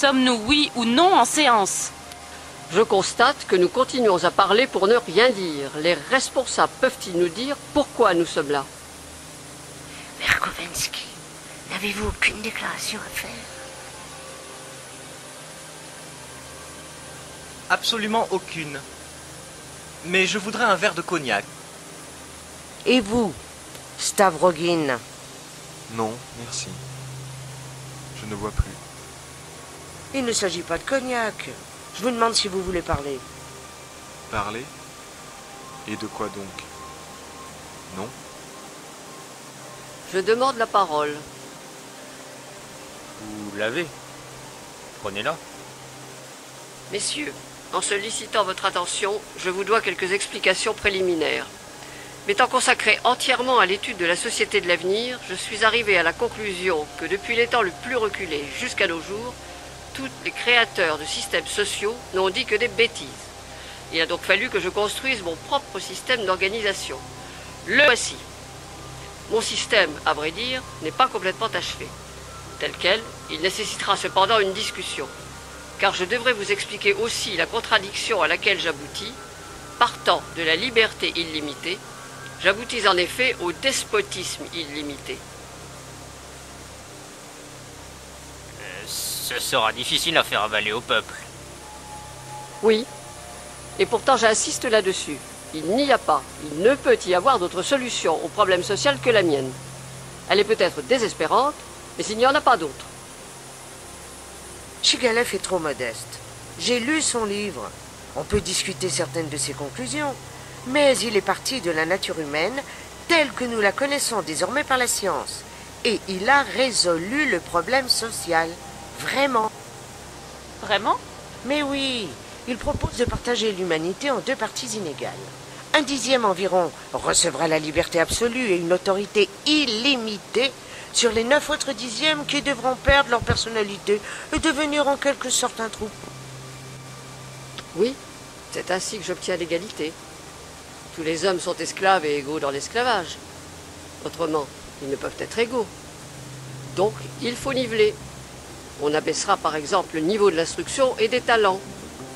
Sommes-nous oui ou non en séance? Je constate que nous continuons à parler pour ne rien dire. Les responsables peuvent-ils nous dire pourquoi nous sommes là? Verkovensky, n'avez-vous aucune déclaration à faire? Absolument aucune. Mais je voudrais un verre de cognac. Et vous, Stavrogin? Non, merci. Je ne bois plus. Il ne s'agit pas de cognac. Je vous demande si vous voulez parler. Parler? Et de quoi donc? Non? Je demande la parole. Vous l'avez. Prenez-la. Messieurs, en sollicitant votre attention, je vous dois quelques explications préliminaires. M'étant consacré entièrement à l'étude de la société de l'avenir, je suis arrivé à la conclusion que depuis les temps le plus reculés jusqu'à nos jours, tous les créateurs de systèmes sociaux n'ont dit que des bêtises. Il a donc fallu que je construise mon propre système d'organisation. Le voici. Mon système, à vrai dire, n'est pas complètement achevé. Tel quel, il nécessitera cependant une discussion. Car je devrais vous expliquer aussi la contradiction à laquelle j'aboutis. Partant de la liberté illimitée, j'aboutis en effet au despotisme illimité. Ce sera difficile à faire avaler au peuple. Oui, et pourtant j'insiste là-dessus. Il n'y a pas, il ne peut y avoir d'autre solution au problème social que la mienne. Elle est peut-être désespérante, mais il n'y en a pas d'autre. Shigalev est trop modeste. J'ai lu son livre. On peut discuter certaines de ses conclusions, mais il est parti de la nature humaine telle que nous la connaissons désormais par la science. Et il a résolu le problème social. Vraiment. Vraiment? Mais oui, il propose de partager l'humanité en deux parties inégales. Un dixième environ recevra la liberté absolue et une autorité illimitée sur les 9 autres dixièmes qui devront perdre leur personnalité et devenir en quelque sorte un troupeau. Oui, c'est ainsi que j'obtiens l'égalité. Tous les hommes sont esclaves et égaux dans l'esclavage. Autrement, ils ne peuvent être égaux. Donc, il faut niveler. On abaissera par exemple le niveau de l'instruction et des talents.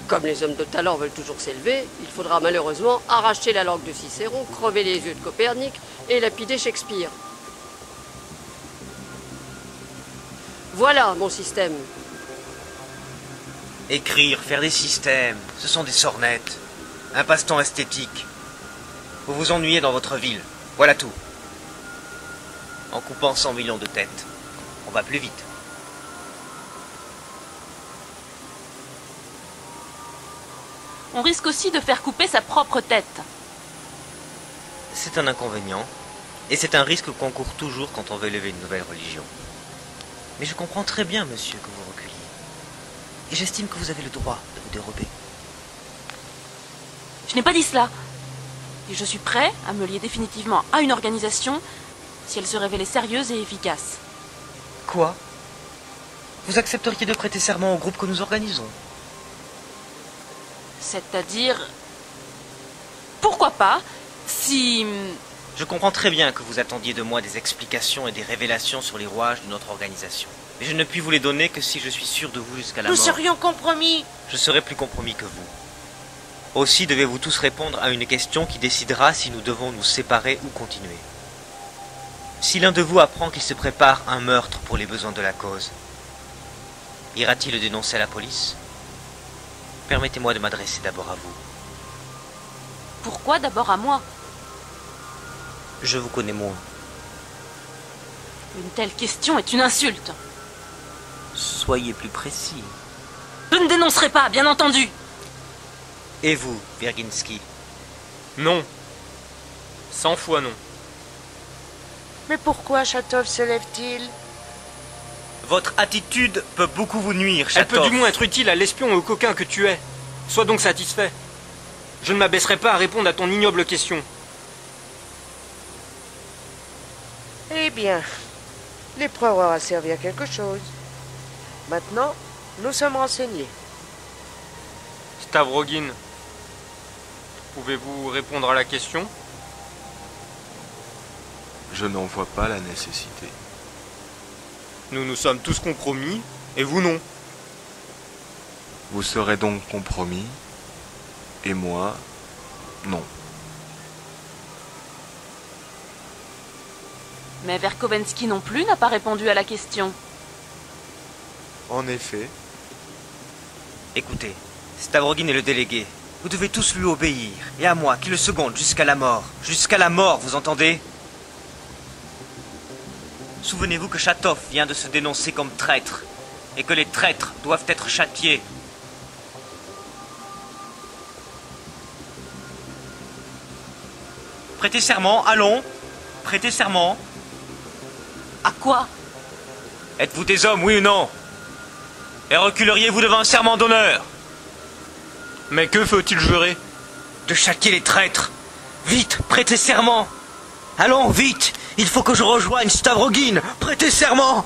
Comme les hommes de talent veulent toujours s'élever, il faudra malheureusement arracher la langue de Cicéron, crever les yeux de Copernic et lapider Shakespeare. Voilà mon système. Écrire, faire des systèmes, ce sont des sornettes. Un passe-temps esthétique. Vous vous ennuyez dans votre ville, voilà tout. En coupant 100 millions de têtes, on va plus vite. On risque aussi de faire couper sa propre tête. C'est un inconvénient, et c'est un risque qu'on court toujours quand on veut élever une nouvelle religion. Mais je comprends très bien, monsieur, que vous reculiez. Et j'estime que vous avez le droit de vous dérober. Je n'ai pas dit cela. Et je suis prêt à me lier définitivement à une organisation si elle se révélait sérieuse et efficace. Quoi? Vous accepteriez de prêter serment au groupe que nous organisons? C'est-à-dire... Pourquoi pas, si... Je comprends très bien que vous attendiez de moi des explications et des révélations sur les rouages de notre organisation. Mais je ne puis vous les donner que si je suis sûr de vous jusqu'à la mort. Nous serions compromis. Je serai plus compromis que vous. Aussi devez-vous tous répondre à une question qui décidera si nous devons nous séparer ou continuer. Si l'un de vous apprend qu'il se prépare un meurtre pour les besoins de la cause, ira-t-il le dénoncer à la police? Permettez-moi de m'adresser d'abord à vous. Pourquoi d'abord à moi? Je vous connais moins. Une telle question est une insulte. Soyez plus précis. Je ne dénoncerai pas, bien entendu. Et vous, Virginsky? Non. 100 fois non. Mais pourquoi Chatov se lève-t-il? Votre attitude peut beaucoup vous nuire, Elle peut Chatov. du moins être utile à l'espion et au coquin que tu es. Sois donc satisfait. Je ne m'abaisserai pas à répondre à ton ignoble question. Eh bien, l'épreuve aura servi à quelque chose. Maintenant, nous sommes renseignés. Stavrogin, pouvez-vous répondre à la question? Je n'en vois pas la nécessité. Nous nous sommes tous compromis, et vous non. Vous serez donc compromis, et moi, non. Mais Verkovensky non plus n'a pas répondu à la question. En effet, Écoutez, Stavrogin est le délégué. Vous devez tous lui obéir, et à moi, qui le seconde jusqu'à la mort. Jusqu'à la mort, vous entendez? Souvenez-vous que Chatov vient de se dénoncer comme traître, et que les traîtres doivent être châtiés. Prêtez serment, allons. Prêtez serment. À quoi? Êtes-vous des hommes, oui ou non? Et reculeriez-vous devant un serment d'honneur? Mais que faut-il jurer? De châtier les traîtres. Vite, prêtez serment. Allons, vite. Il faut que je rejoigne Stavrogin. Prêtez serment.